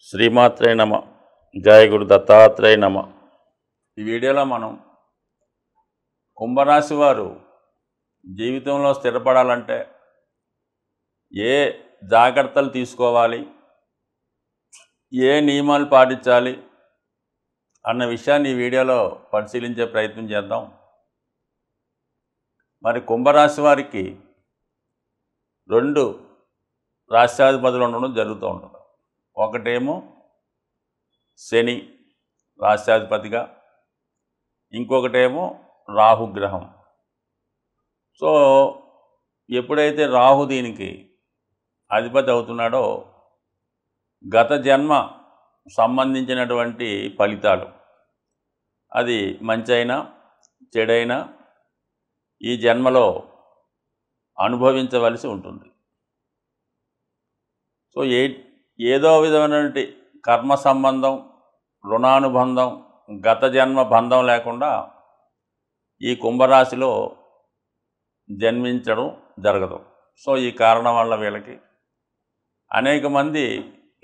శ్రీమాత్రే నమ. జయ గురు దత్తాత్రేయ నమ. ఈ వీడియోలో మనం కుంభరాశి వారు జీవితంలో స్థిరపడాలంటే ఏ జాగ్రత్తలు తీసుకోవాలి, ఏ నియమాలు పాటించాలి అన్న విషయాన్ని ఈ వీడియోలో పరిశీలించే ప్రయత్నం చేద్దాం. మరి కుంభరాశి వారికి 2 రాశ్యాధిపతులు ఉండడం జరుగుతూ ఉంటుంది. ఒకటేమో శని రాశ్యాధిపతిగా, ఇంకొకటేమో రాహుగ్రహం. సో ఎప్పుడైతే రాహు దీనికి అధిపతి అవుతున్నాడో గత జన్మ సంబంధించినటువంటి ఫలితాలు, అది మంచైనా చెడైనా ఈ జన్మలో అనుభవించవలసి ఉంటుంది. సో ఏదో విధమైనటువంటి కర్మ సంబంధం, రుణానుబంధం, గత జన్మ బంధం లేకుండా ఈ కుంభరాశిలో జన్మించడం జరగదు. సో ఈ కారణం వల్ల వీళ్ళకి అనేక మంది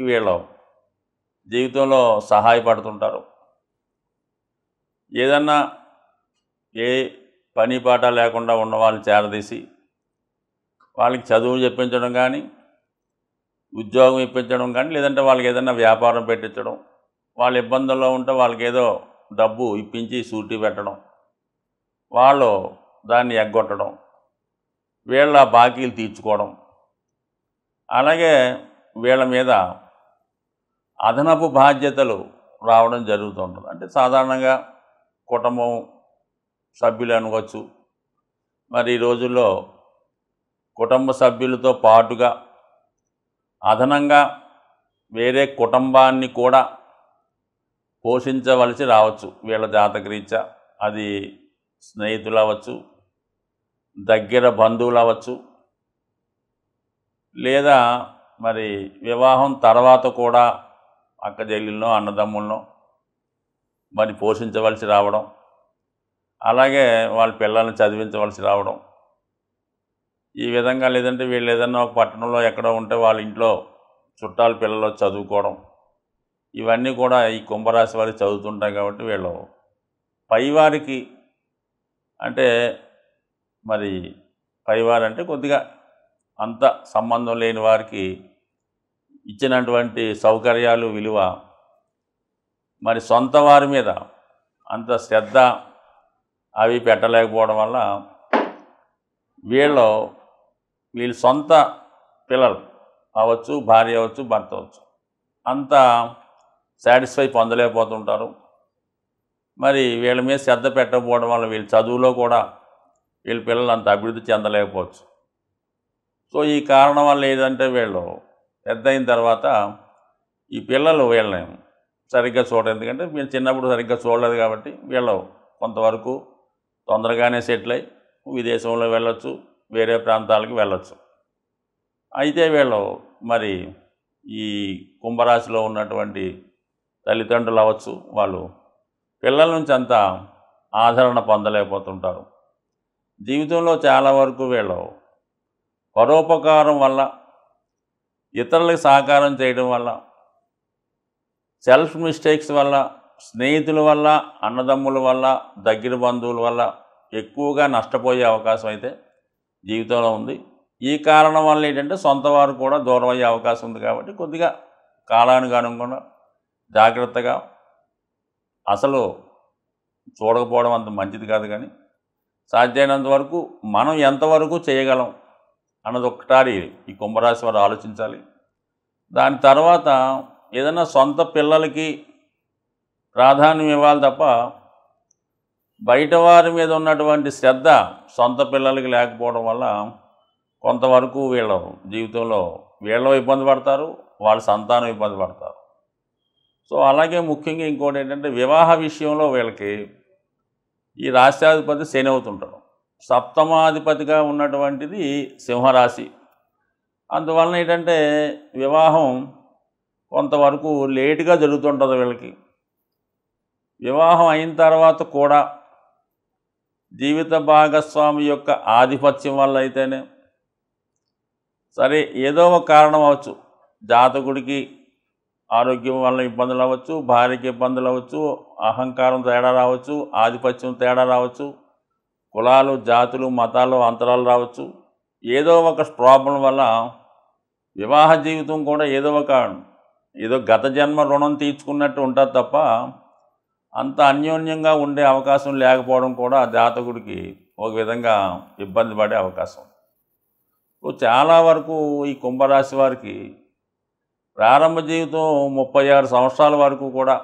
వీళ్ళ జీవితంలో సహాయపడుతుంటారు. ఏదన్నా ఏ పని పాట లేకుండా ఉన్న వాళ్ళు చేరదీసి వాళ్ళకి చదువు చెప్పించడం కానీ, ఉద్యోగం ఇప్పించడం కానీ, లేదంటే వాళ్ళకి ఏదైనా వ్యాపారం పెట్టించడం, వాళ్ళ ఇబ్బందుల్లో ఉంటే వాళ్ళకి ఏదో డబ్బు ఇప్పించి సూటి పెట్టడం, వాళ్ళు దాన్ని ఎగ్గొట్టడం, వీళ్ళ బాకీలు తీర్చుకోవడం, అలాగే వీళ్ళ మీద అదనపు బాధ్యతలు రావడం జరుగుతుంటుంది. అంటే సాధారణంగా కుటుంబం సభ్యులు అనుకోవచ్చు. మరి ఈ రోజుల్లో కుటుంబ సభ్యులతో పాటుగా అదనంగా వేరే కుటుంబాన్ని కూడా పోషించవలసి రావచ్చు. వీళ్ళ జాతకరీత్యా అది స్నేహితులు అవ్వచ్చు, దగ్గర బంధువులు అవ్వచ్చు, లేదా మరి వివాహం తర్వాత కూడా అక్క చెల్లెళ్ళనో అన్నదమ్ములనో మరి పోషించవలసి రావడం, అలాగే వాళ్ళ పిల్లల్ని చదివించవలసి రావడం, ఈ విధంగా. లేదంటే వీళ్ళు ఏదన్నా ఒక పట్టణంలో ఎక్కడో ఉంటే వాళ్ళ ఇంట్లో చుట్టాల పిల్లలు చదువుకోవడం, ఇవన్నీ కూడా ఈ కుంభరాశి వారికి చదువుతుంటాయి. కాబట్టి వీళ్ళు పైవారికి, అంటే మరి పైవారు అంటే కొద్దిగా అంత సంబంధం లేని వారికి ఇచ్చినటువంటి సౌకర్యాలు, విలువ మరి సొంత వారి మీద అంత శ్రద్ధ అవి పెట్టలేకపోవడం వల్ల వీళ్ళ సొంత పిల్లలు అవ్వచ్చు, భార్య అవ్వచ్చు, భర్త అవ్వచ్చు, అంత సాటిస్ఫై పొందలేకపోతుంటారు. మరి వీళ్ళ మీద శ్రద్ధ పెట్టకపోవడం వల్ల వీళ్ళ చదువులో కూడా వీళ్ళ పిల్లలు అంత అభివృద్ధి చెందలేకపోవచ్చు. సో ఈ కారణం వల్ల ఏంటంటే వీళ్ళు పెద్ద అయిన తర్వాత ఈ పిల్లలు వీళ్ళని సరిగ్గా చూడరు. ఎందుకంటే వీళ్ళు చిన్నప్పుడు సరిగ్గా చూడలేదు కాబట్టి వీళ్ళు కొంతవరకు తొందరగానే సెటిల్ అయ్యి విదేశంలో వెళ్ళొచ్చు, వేరే ప్రాంతాలకు వెళ్ళొచ్చు. అయితే వీళ్ళు మరి ఈ కుంభరాశిలో ఉన్నటువంటి తల్లిదండ్రులు అవ్వచ్చు, వాళ్ళు పిల్లల నుంచి అంత ఆదరణ పొందలేకపోతుంటారు. జీవితంలో చాలా వరకు వీళ్ళు పరోపకారం వల్ల, ఇతరులకు సహకారం చేయడం వల్ల, సెల్ఫ్ మిస్టేక్స్ వల్ల, స్నేహితుల వల్ల, అన్నదమ్ముల వల్ల, దగ్గర బంధువుల వల్ల ఎక్కువగా నష్టపోయే అవకాశం అయితే జీవితంలో ఉంది. ఈ కారణం వల్ల ఏంటంటే సొంత వారు కూడా దూరం అయ్యే అవకాశం ఉంది. కాబట్టి కొద్దిగా కాలానికి అనుగుణంగా జాగ్రత్తగా, అసలు చూడకపోవడం అంత మంచిది కాదు, కానీ సాధ్యమైనంత వరకు మనం ఎంతవరకు చేయగలం అన్నది ఒకసారి ఈ కుంభరాశి వారు ఆలోచించాలి. దాని తర్వాత ఏదైనా సొంత పిల్లలకి ప్రాధాన్యం ఇవ్వాలి తప్ప బయట వారి మీద ఉన్నటువంటి శ్రద్ధ సొంత పిల్లలకి లేకపోవడం వల్ల కొంతవరకు వీళ్ళ జీవితంలో వీళ్ళు ఇబ్బంది పడతారు, వాళ్ళ సంతానం ఇబ్బంది పడతారు. సో అలాగే ముఖ్యంగా ఇంకోటి ఏంటంటే వివాహ విషయంలో వీళ్ళకి ఈ రాశ్యాధిపతి శని అవుతుంటాడు. సప్తమాధిపతిగా ఉన్నటువంటిది సింహరాశి. అందువలన ఏంటంటే వివాహం కొంతవరకు లేటుగా జరుగుతుంటుంది. వీళ్ళకి వివాహం అయిన తర్వాత కూడా జీవిత భాగస్వామి యొక్క ఆధిపత్యం వల్ల అయితేనే సరే, ఏదో ఒక కారణం అవ్వచ్చు, జాతకుడికి ఆరోగ్యం వల్ల ఇబ్బందులు అవ్వచ్చు, భార్యకి ఇబ్బందులు అవ్వచ్చు, అహంకారం తేడా రావచ్చు, ఆధిపత్యం తేడా రావచ్చు, కులాలు జాతులు మతాలు అంతరాలు రావచ్చు. ఏదో ఒక ప్రాబ్లం వల్ల వివాహ జీవితం కూడా ఏదో గత జన్మ రుణం తీర్చుకున్నట్టు ఉంటుంది తప్ప అంత అన్యోన్యంగా ఉండే అవకాశం లేకపోవడం కూడా జాతకుడికి ఒక విధంగా ఇబ్బంది పడే అవకాశం. చాలా వరకు ఈ కుంభరాశి వారికి ప్రారంభ జీవితం 36 సంవత్సరాల వరకు కూడా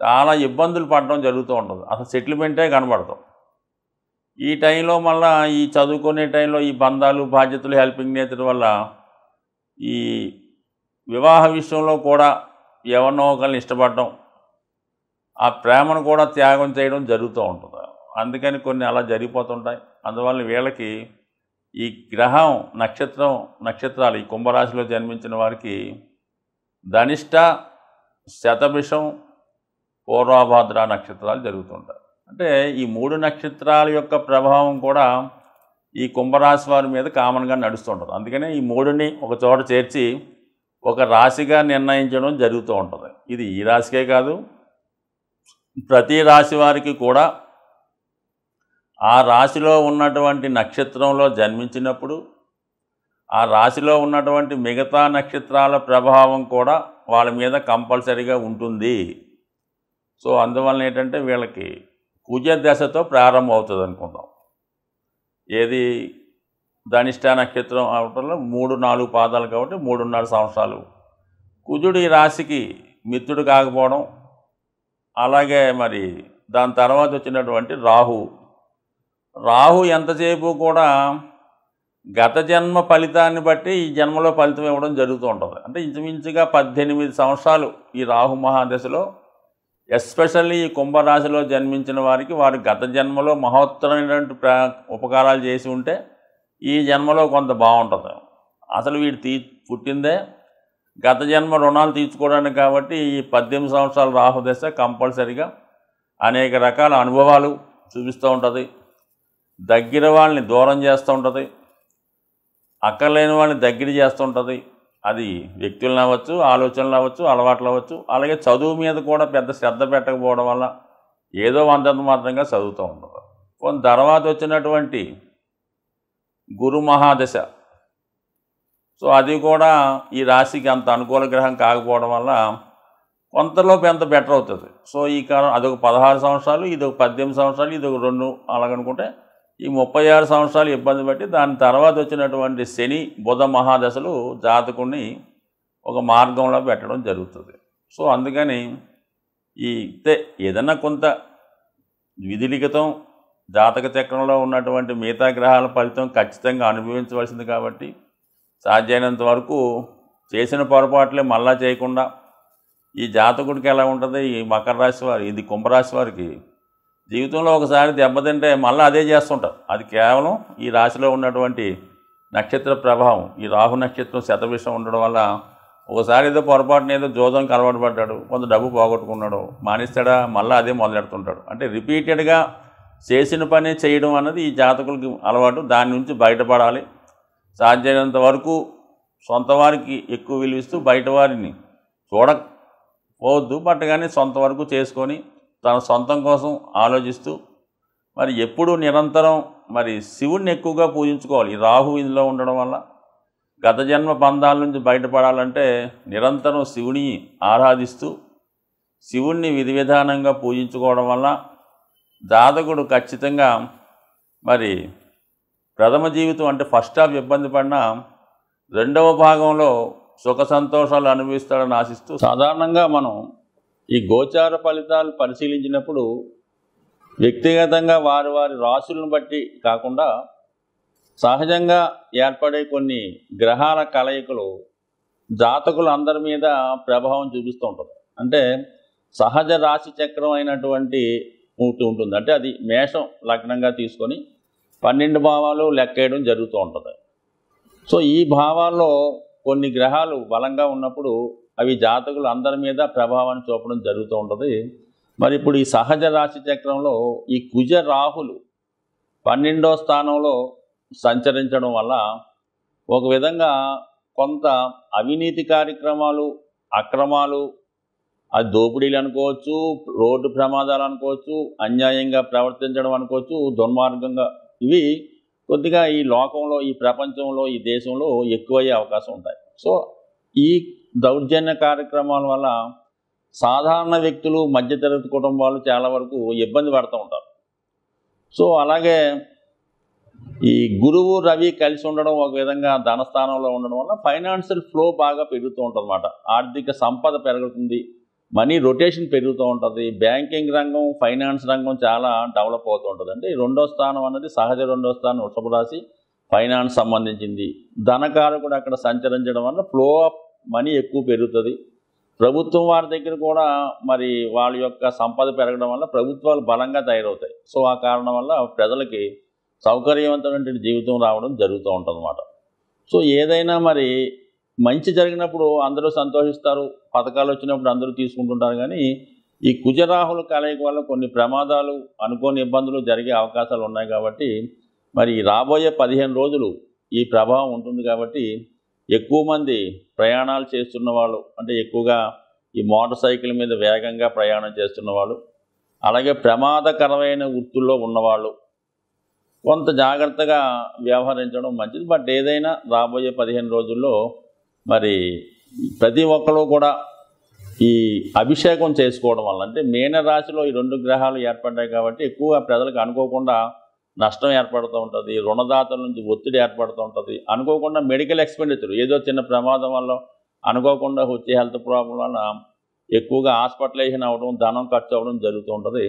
చాలా ఇబ్బందులు పడడం జరుగుతూ ఉంటుంది. అసలు సెటిల్మెంటే కనబడతాం. ఈ టైంలో మళ్ళీ ఈ చదువుకునే టైంలో ఈ బంధాలు బాధ్యతలు హెల్పింగ్ నేచర్ వల్ల ఈ వివాహ విషయంలో కూడా ఎవరినో ఒకరిని ఇష్టపడడం, ఆ ప్రేమను కూడా త్యాగం చేయడం జరుగుతూ ఉంటుంది. అందుకని కొన్ని అలా జరిగిపోతుంటాయి. అందువల్ల వీళ్ళకి ఈ గ్రహం నక్షత్రాలు ఈ కుంభరాశిలో జన్మించిన వారికి ధనిష్ట, శతభిషం, పూర్వభాద్ర నక్షత్రాలు జరుగుతుంటాయి. అంటే ఈ 3 నక్షత్రాల యొక్క ప్రభావం కూడా ఈ కుంభరాశి వారి మీద కామన్గా నడుస్తుంటుంది. అందుకనే ఈ 3ని ఒక చోట చేర్చి ఒక రాశిగా నిర్ణయించడం జరుగుతూ ఉంటుంది. ఇది ఈ రాశికే కాదు, ప్రతి రాశి వారికి కూడా ఆ రాశిలో ఉన్నటువంటి నక్షత్రంలో జన్మించినప్పుడు ఆ రాశిలో ఉన్నటువంటి మిగతా నక్షత్రాల ప్రభావం కూడా వాళ్ళ మీద కంపల్సరీగా ఉంటుంది. సో అందువలన ఏంటంటే వీళ్ళకి కుజ దశతో ప్రారంభం అవుతుంది అనుకుందాం. ఏది ధనిష్ట నక్షత్రం అవటంలో 3-4 పాదాలు కాబట్టి 3.5 సంవత్సరాలు. కుజుడు ఈ రాశికి మిత్రుడు కాకపోవడం, అలాగే మరి దాని తర్వాత వచ్చినటువంటి రాహు ఎంతసేపు కూడా గత జన్మ ఫలితాన్ని బట్టి ఈ జన్మలో ఫలితం ఇవ్వడం జరుగుతూ ఉంటుంది. అంటే ఇంచుమించుగా 18 సంవత్సరాలు ఈ రాహు మహాదశలో, ఎస్పెషల్లీ ఈ కుంభరాశిలో జన్మించిన వారికి వారి గత జన్మలో మహోత్తరమైనటువంటి ఉపకారాలు చేసి ఉంటే ఈ జన్మలో కొంత బాగుంటుంది. అసలు వీడు పుట్టిందే గత జన్మ రుణాలు తీర్చుకోవడానికి కాబట్టి ఈ 18 సంవత్సరాల రాహుదశ కంపల్సరీగా అనేక రకాల అనుభవాలు చూపిస్తూ ఉంటుంది. దగ్గర వాళ్ళని దూరం చేస్తూ ఉంటుంది, అక్కర్లేని వాళ్ళని దగ్గర చేస్తూ ఉంటుంది. అది వ్యక్తులను అవ్వచ్చు, ఆలోచనలు అవ్వచ్చు, అలవాట్లు అవ్వచ్చు. అలాగే చదువు మీద కూడా పెద్ద శ్రద్ధ పెట్టకపోవడం వల్ల ఏదో అంతంత మాత్రంగా చదువుతూ ఉంటుంది. కొంత తర్వాత వచ్చినటువంటి గురు మహాదశ, సో అది కూడా ఈ రాశికి అంత అనుకూల గ్రహం కాకపోవడం వల్ల కొంతలోపు ఎంత బెటర్ అవుతుంది. సో ఈ కాలం అదొక 16 సంవత్సరాలు, ఇదొక 18 సంవత్సరాలు, ఇదొక 2 అలాగనుకుంటే ఈ 36 సంవత్సరాలు ఇబ్బంది పెట్టి దాని తర్వాత వచ్చినటువంటి శని బుధ మహాదశలు జాతకుడిని ఒక మార్గంలో పెట్టడం జరుగుతుంది. సో అందుకని ఏదన్నా కొంత విధిలిఖితం జాతక చక్రంలో ఉన్నటువంటి మిగతా గ్రహాల ఫలితం ఖచ్చితంగా అనుభవించవలసింది కాబట్టి సాధ్యమైనంత వరకు చేసిన పొరపాట్లే మళ్ళా చేయకుండా ఈ జాతకుడికి ఎలా ఉంటుంది, ఈ మకర రాశి వారి ఇది కుంభరాశి వారికి జీవితంలో ఒకసారి దెబ్బతింటే మళ్ళీ అదే చేస్తుంటారు. అది కేవలం ఈ రాశిలో ఉన్నటువంటి నక్షత్ర ప్రభావం. ఈ రాహు నక్షత్రం శతభిషం ఉండడం వల్ల ఒకసారి ఏదో పొరపాటున ఏదో జోదంకి అలవాటు పడ్డాడు, కొంత డబ్బు పోగొట్టుకున్నాడు, మానేస్తాడా మళ్ళీ అదే మొదలెడుతుంటాడు. అంటే రిపీటెడ్గా చేసిన పని చేయడం అన్నది ఈ జాతకులకి అలవాటు. దాని నుంచి బయటపడాలి. సాధ్యమైనంత వరకు సొంత వారికి ఎక్కువ విలువిస్తూ బయట వారిని చూడకపోవద్దు, బట్ కానీ సొంత వరకు చేసుకొని తన సొంతం కోసం ఆలోచిస్తూ మరి ఎప్పుడూ నిరంతరం మరి శివుణ్ణి ఎక్కువగా పూజించుకోవాలి. ఈ రాహు ఇందులో ఉండడం వల్ల గత జన్మ బంధాల నుంచి బయటపడాలంటే నిరంతరం శివుని ఆరాధిస్తూ శివుణ్ణి విధి విధానంగా పూజించుకోవడం వల్ల జాతకుడు ఖచ్చితంగా మరి ప్రథమ జీవితం అంటే ఫస్ట్ హాఫ్ ఇబ్బంది పడినా రెండవ భాగంలో సుఖ సంతోషాలు అనుభవిస్తాడని ఆశిస్తూ సాధారణంగా మనం ఈ గోచార ఫలితాలు పరిశీలించినప్పుడు వ్యక్తిగతంగా వారి రాశులను బట్టి కాకుండా సహజంగా ఏర్పడే కొన్ని గ్రహాల కలయికలు జాతకులు అందరి మీద ప్రభావం చూపిస్తూ ఉంటుంది. అంటే సహజ రాశి చక్రం అయినటువంటి ఉంటుంది. అంటే అది మేషం లగ్నంగా తీసుకొని 12 భావాలు లెక్కేయడం జరుగుతూ ఉంటుంది. సో ఈ భావాల్లో కొన్ని గ్రహాలు బలంగా ఉన్నప్పుడు అవి జాతకులు అందరి మీద ప్రభావాన్ని చూపడం జరుగుతూ ఉంటుంది. మరి ఇప్పుడు ఈ సహజ రాశి చక్రంలో ఈ కుజ రాహులు 12వ స్థానంలో సంచరించడం వల్ల ఒక విధంగా కొంత అవినీతి కార్యక్రమాలు అక్రమాలు, అది దోపిడీలు అనుకోవచ్చు, రోడ్డు ప్రమాదాలు అనుకోవచ్చు, అన్యాయంగా ప్రవర్తించడం అనుకోవచ్చు, దుర్మార్గంగా, ఇవి కొద్దిగా ఈ లోకంలో, ఈ ప్రపంచంలో, ఈ దేశంలో ఎక్కువయ్యే అవకాశం ఉంటాయి. సో ఈ దౌర్జన్య కార్యక్రమాల వల్ల సాధారణ వ్యక్తులు, మధ్యతరగతి కుటుంబాలు చాలా వరకు ఇబ్బంది పడుతూ ఉంటారు. సో అలాగే ఈ గురువు రవి కలిసి ఉండడం, ఒక విధంగా ధనస్థానంలో ఉండడం వల్ల ఫైనాన్షియల్ ఫ్లో బాగా పెరుగుతూ ఉంటుంది అన్నమాట. ఆర్థిక సంపద పెరుగుతుంది, మనీ రొటేషన్ పెరుగుతూ ఉంటుంది. బ్యాంకింగ్ రంగం, ఫైనాన్స్ రంగం చాలా డెవలప్ అవుతూ ఉంటుంది. అంటే రెండో స్థానం అన్నది సహజ రెండో స్థానం వృషభ రాశి, ఫైనాన్స్ సంబంధించింది. ధనకారకుడు అక్కడ సంచరించడం వల్ల ఫ్లో ఆఫ్ మనీ ఎక్కువ పెరుగుతుంది. ప్రభుత్వం వారి దగ్గర కూడా మరి వాళ్ళ యొక్క సంపద పెరగడం వల్ల ప్రభుత్వాలు బలంగా తయారవుతాయి. సో ఆ కారణం వల్ల ప్రజలకి సౌకర్యవంతమైన జీవితం రావడం జరుగుతూ ఉంటుంది అన్నమాట. సో ఏదైనా మరి మంచి జరిగినప్పుడు అందరూ సంతోషిస్తారు, పథకాలు వచ్చినప్పుడు అందరూ తీసుకుంటుంటారు. కానీ ఈ కుజరాహుల కలయిక వల్ల కొన్ని ప్రమాదాలు, అనుకోని ఇబ్బందులు జరిగే అవకాశాలు ఉన్నాయి. కాబట్టి మరి రాబోయే 15 రోజులు ఈ ప్రభావం ఉంటుంది. కాబట్టి ఎక్కువ మంది ప్రయాణాలు చేస్తున్న వాళ్ళు, అంటే ఎక్కువగా ఈ మోటార్ సైకిల్ మీద వేగంగా ప్రయాణం చేస్తున్న వాళ్ళు, అలాగే ప్రమాదకరమైన వృత్తుల్లో ఉన్నవాళ్ళు కొంత జాగ్రత్తగా వ్యవహరించడం మంచిది. బట్ ఏదైనా రాబోయే 15 రోజుల్లో మరి ప్రతి ఒక్కరు కూడా ఈ అభిషేకం చేసుకోవడం వల్ల, అంటే మీన రాశిలో ఈ 2 గ్రహాలు ఏర్పడ్డాయి కాబట్టి ఎక్కువగా ప్రజలకు అనుకోకుండా నష్టం ఏర్పడుతూ ఉంటుంది. రుణదాతల నుంచి ఒత్తిడి ఏర్పడుతూ ఉంటుంది. అనుకోకుండా మెడికల్ ఎక్స్పెండిచర్, ఏదో చిన్న ప్రమాదం వల్ల అనుకోకుండా వచ్చే హెల్త్ ప్రాబ్లం వల్ల ఎక్కువగా హాస్పిటలైజేషన్ అవ్వడం, ధనం ఖర్చు అవ్వడం జరుగుతూ ఉంటుంది.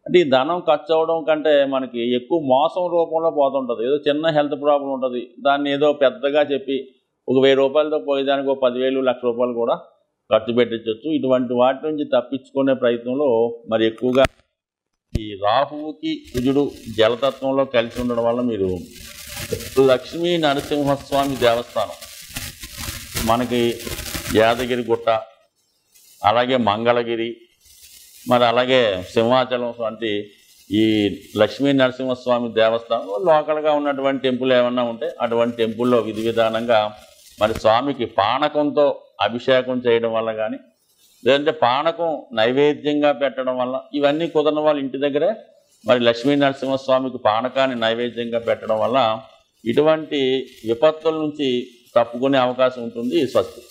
అంటే ఈ ధనం ఖర్చు అవ్వడం కంటే మనకి ఎక్కువ మోసం రూపంలో పోతుంటుంది. ఏదో చిన్న హెల్త్ ప్రాబ్లం ఉంటుంది, దాన్ని ఏదో పెద్దగా చెప్పి ఒక 1000 రూపాయలతో పోయేదానికి ఒక 10,000, 1,00,000 రూపాయలు కూడా ఖర్చు పెట్టించవచ్చు. ఇటువంటి వాటి నుంచి తప్పించుకునే ప్రయత్నంలో మరి ఎక్కువగా ఈ రాహువుకి కుజుడు జలతత్వంలో కలిసి ఉండడం వల్ల మీరు లక్ష్మీ నరసింహస్వామి దేవస్థానం, మనకి యాదగిరి గుట్ట, అలాగే మంగళగిరి, మరి అలాగే సింహాచలం వంటి ఈ లక్ష్మీ నరసింహస్వామి దేవస్థానంలో లోకల్గా ఉన్నటువంటి టెంపుల్ ఏమన్నా ఉంటే అటువంటి టెంపుల్లో విధి విధానంగా మరి స్వామికి పానకంతో అభిషేకం చేయడం వల్ల కానీ, లేదంటే పానకం నైవేద్యంగా పెట్టడం వల్ల, ఇవన్నీ కుదరని వాళ్ళు ఇంటి దగ్గరే మరి లక్ష్మీ నరసింహస్వామికి పానకాన్ని నైవేద్యంగా పెట్టడం వల్ల ఇటువంటి విపత్తుల నుంచి తప్పుకునే అవకాశం ఉంటుంది. స్వస్తి.